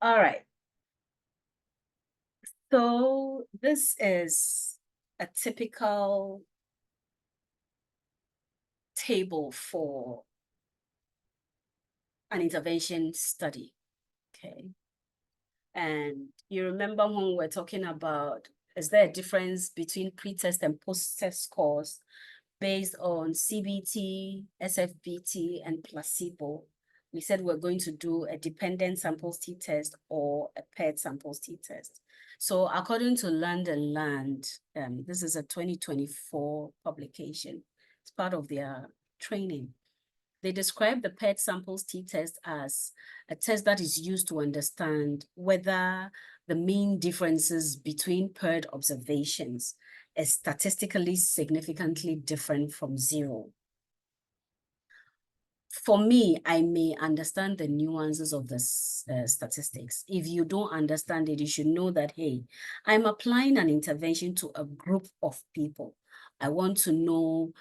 All right. So this is a typical table for an intervention study. Okay. And you remember when we were talking about, is there a difference between pre-test and post-test scores based on CBT, SFBT, and placebo? We said we're going to do a dependent samples t-test or a paired samples t-test. So according to Land and Land, this is a 2024 publication. It's part of their training. They describe the paired samples t-test as a test that is used to understand whether the mean differences between paired observations is statistically significantly different from zero. For me, I may understand the nuances of the statistics. If you don't understand it, you should know that, hey, I'm applying an intervention to a group of people. I want to know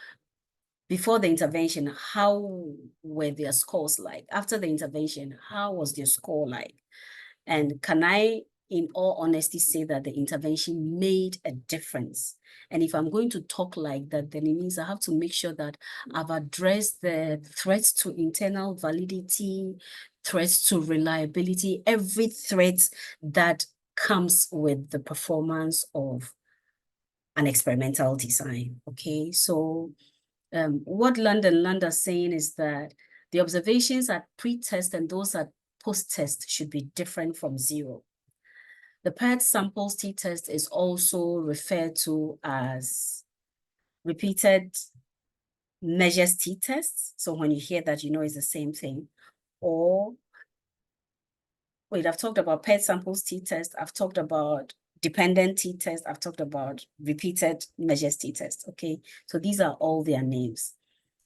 before the intervention, how were their scores like? After the intervention, how was their score like? And can I, in all honesty, say that the intervention made a difference? And if I'm going to talk like that, then it means I have to make sure that I've addressed the threats to internal validity, threats to reliability, every threat that comes with the performance of an experimental design. Okay, so what Land and Land are saying is that the observations at pre-test and those at post-test should be different from zero. The paired samples t-test is also referred to as repeated measures t-tests. So when you hear that, you know it's the same thing. Or, wait, I've talked about paired samples t-test. I've talked about dependent t-test. I've talked about repeated measures t-test, okay? So these are all their names.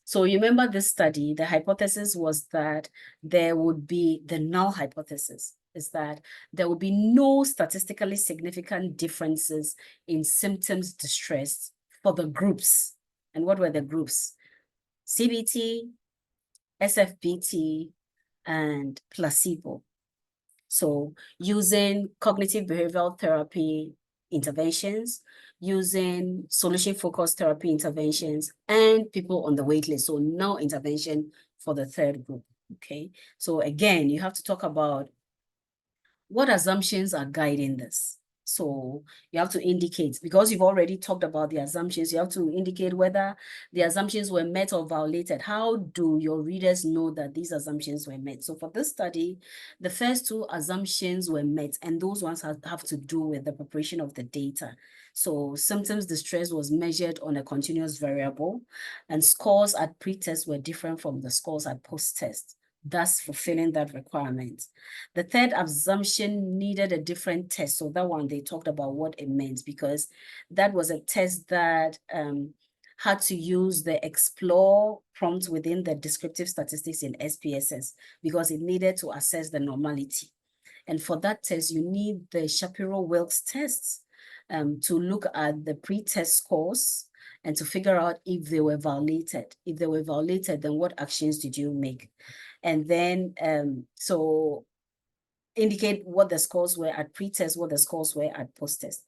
So you remember this study, the hypothesis was that there would be, the null hypothesis is that there would be no statistically significant differences in symptoms distress for the groups. And what were the groups? CBT, SFBT, and placebo. So using cognitive behavioral therapy interventions, using solution-focused therapy interventions, and people on the wait list. So no intervention for the third group, okay? So again, you have to talk about what assumptions are guiding this. So you have to indicate, because you've already talked about the assumptions, you have to indicate whether the assumptions were met or violated. How do your readers know that these assumptions were met? So for this study, the first two assumptions were met, and those ones have to do with the preparation of the data. So symptoms distress was measured on a continuous variable, and scores at pre-test were different from the scores at post-test, thus fulfilling that requirement. The third assumption needed a different test. So that one, they talked about what it meant, because that was a test that had to use the explore prompt within the descriptive statistics in SPSS, because it needed to assess the normality. And for that test, you need the Shapiro-Wilks tests to look at the pre-test scores and to figure out if they were violated. If they were violated, then what actions did you make? And then, so indicate what the scores were at pre-test, what the scores were at post-test.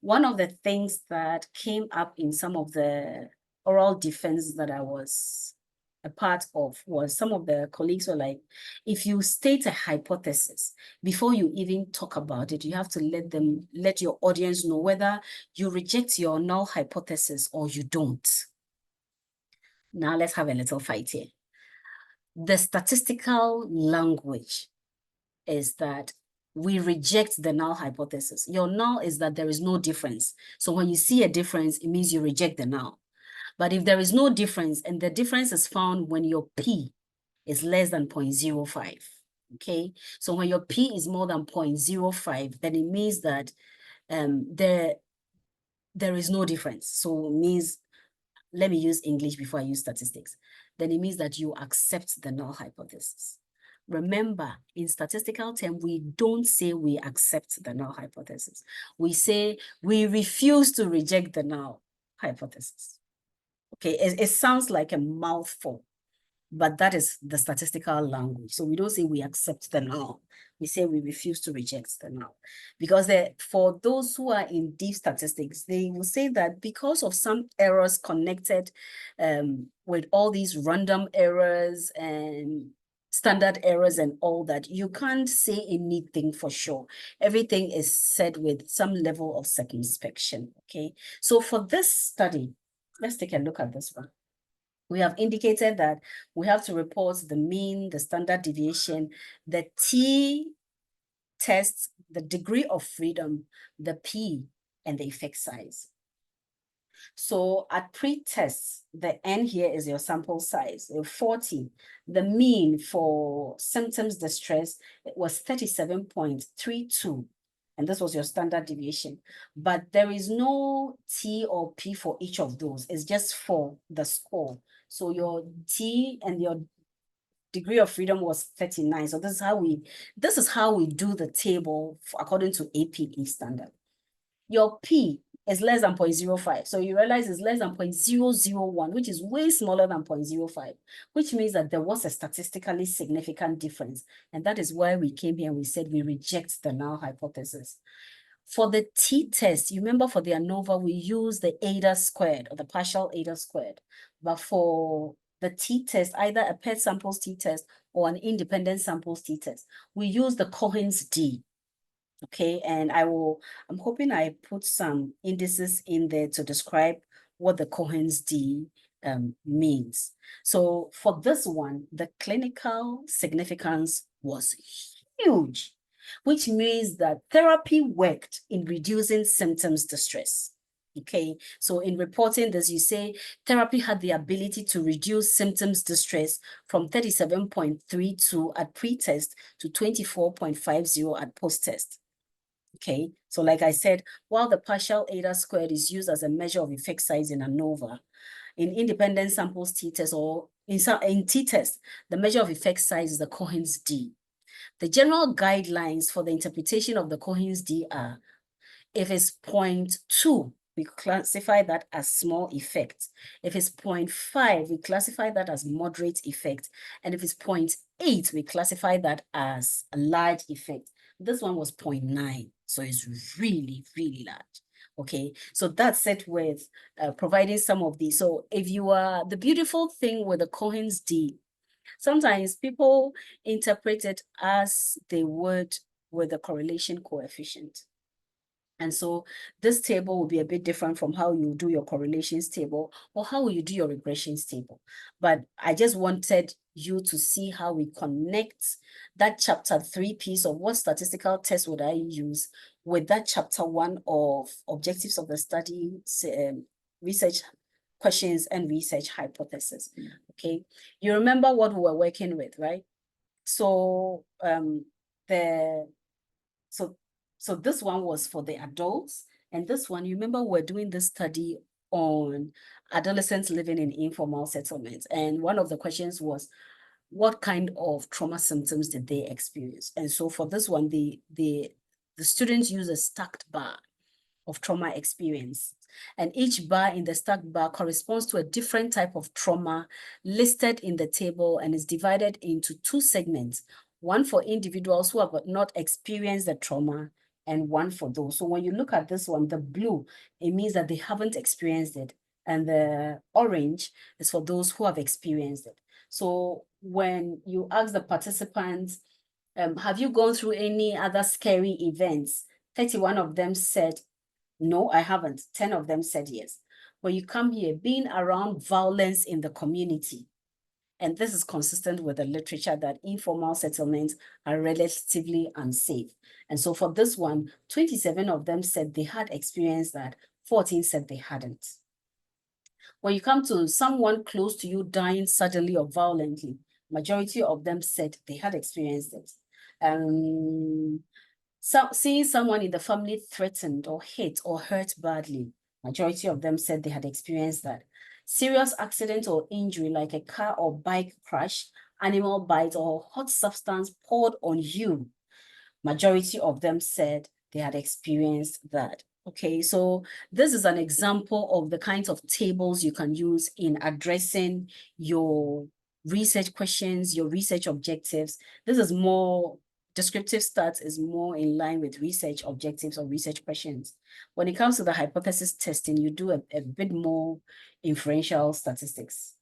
One of the things that came up in some of the oral defense that I was a part of was some of the colleagues were like, if you state a hypothesis, before you even talk about it, you have to let your audience know whether you reject your null hypothesis or you don't. Now let's have a little fight here. The statistical language is that we reject the null hypothesis. Your null is that there is no difference. So when you see a difference, it means you reject the null. But if there is no difference, and the difference is found when your P is less than 0.05, okay? So when your P is more than 0.05, then it means that there is no difference. So it means, let me use English before I use statistics. Then it means that you accept the null hypothesis. Remember, in statistical terms, we don't say we accept the null hypothesis. We say we refuse to reject the null hypothesis. Okay, it sounds like a mouthful, but that is the statistical language. So we don't say we accept the null. We say we refuse to reject the null. Because for those who are in deep statistics, they will say that because of some errors connected with all these random errors and standard errors and all that, you can't say anything for sure. Everything is said with some level of circumspection, okay? So for this study, let's take a look at this one. We have indicated that we have to report the mean, the standard deviation, the t-test, the degree of freedom, the p, and the effect size. So at pre-test, the N here is your sample size, 40. The mean for symptoms distress was 37.32. And this was your standard deviation. But there is no T or P for each of those. It's just for the score. So your T and your degree of freedom was 39. So this is how we do the table according to APE standard. Your P is less than 0.05. So you realize it's less than 0.001, which is way smaller than 0.05, which means that there was a statistically significant difference. And that is why we came here and we said we reject the null hypothesis. For the t-test, you remember for the ANOVA, we use the eta squared or the partial eta squared. But for the t-test, either a paired samples t-test or an independent samples t-test, we use the Cohen's d. Okay, and I'm hoping I put some indices in there to describe what the Cohen's d means. So for this one, the clinical significance was huge, which means that therapy worked in reducing symptoms distress. Okay, so in reporting this, you say therapy had the ability to reduce symptoms distress from 37.32 at pre-test to 24.50 at post-test. Okay, so like I said, while the partial eta squared is used as a measure of effect size in ANOVA, in independent samples t-test or in t-test, the measure of effect size is the Cohen's d. The general guidelines for the interpretation of the Cohen's d are, if it's 0.2, we classify that as small effect. If it's 0.5, we classify that as moderate effect. And if it's 0.8, we classify that as a large effect. This one was 0.9, so it's really, really large. Okay, so that's it with providing some of these. So if you are, the beautiful thing with the Cohen's d, sometimes people interpret it as they would with the correlation coefficient. And so this table will be a bit different from how you do your correlations table or how you do your regressions table. But I just wanted you to see how we connect that chapter 3 piece of what statistical test would I use with that chapter 1 of objectives of the study, research questions and research hypothesis. Okay, you remember what we were working with, right? So so this one was for the adults, and this one, you remember we're doing this study on adolescents living in informal settlements, and one of the questions was, what kind of trauma symptoms did they experience? And so for this one, the students use a stacked bar of trauma experience. And each bar in the stacked bar corresponds to a different type of trauma listed in the table and is divided into 2 segments, one for individuals who have not experienced the trauma and one for those. So when you look at this one, the blue, it means that they haven't experienced it. And the orange is for those who have experienced it. So when you ask the participants, have you gone through any other scary events? 31 of them said, no, I haven't. 10 of them said yes. When you come here, being around violence in the community, and this is consistent with the literature that informal settlements are relatively unsafe. And so for this one, 27 of them said they had experienced that, 14 said they hadn't. When you come to someone close to you dying suddenly or violently, majority of them said they had experienced it. Seeing someone in the family threatened or hit or hurt badly, majority of them said they had experienced that. Serious accident or injury like a car or bike crash, animal bite, or hot substance poured on you, majority of them said they had experienced that. Okay, so this is an example of the kinds of tables you can use in addressing your research questions, your research objectives. This is more, descriptive stats is more in line with research objectives or research questions. When it comes to the hypothesis testing, you do a bit more inferential statistics.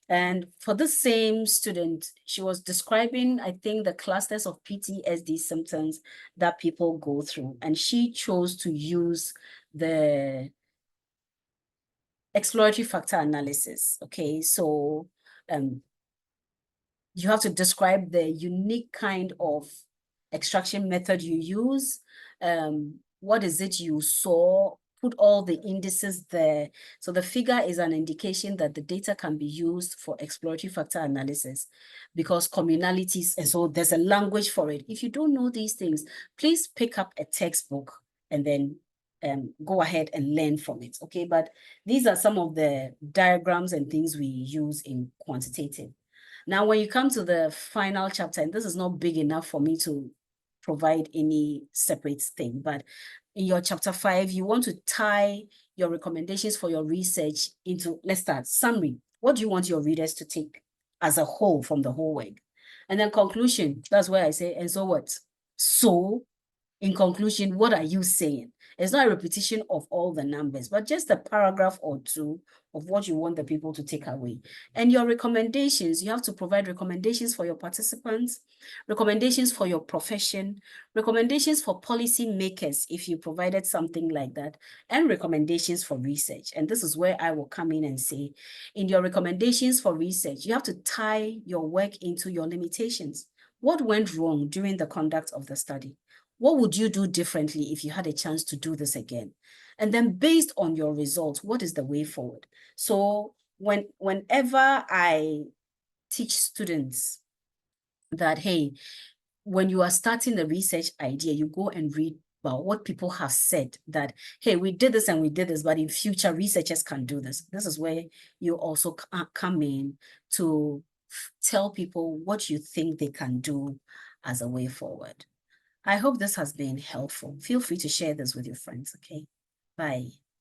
And for the same student, she was describing, I think, the clusters of PTSD symptoms that people go through. And she chose to use the exploratory factor analysis. Okay, so you have to describe the unique kind of extraction method you use. What is it you saw? Put all the indices there. So the figure is an indication that the data can be used for exploratory factor analysis because communalities, and so there's a language for it. If you don't know these things, please pick up a textbook and then go ahead and learn from it, okay? But these are some of the diagrams and things we use in quantitative. Now, when you come to the final chapter, and this is not big enough for me to provide any separate thing, but in your chapter 5, you want to tie your recommendations for your research into, let's start, summary. What do you want your readers to take as a whole from the whole work? And then conclusion, that's where I say, and so what? So, in conclusion, what are you saying? It's not a repetition of all the numbers, but just a paragraph or two of what you want the people to take away. And your recommendations, you have to provide recommendations for your participants, recommendations for your profession, recommendations for policy makers, if you provided something like that, and recommendations for research. And this is where I will come in and say, in your recommendations for research, you have to tie your work into your limitations. What went wrong during the conduct of the study? What would you do differently if you had a chance to do this again? And then based on your results, what is the way forward? So whenever I teach students that, hey, when you are starting a research idea, you go and read about what people have said that, hey, we did this and we did this, but in future researchers can do this. This is where you also come in to tell people what you think they can do as a way forward. I hope this has been helpful. Feel free to share this with your friends, okay? Bye.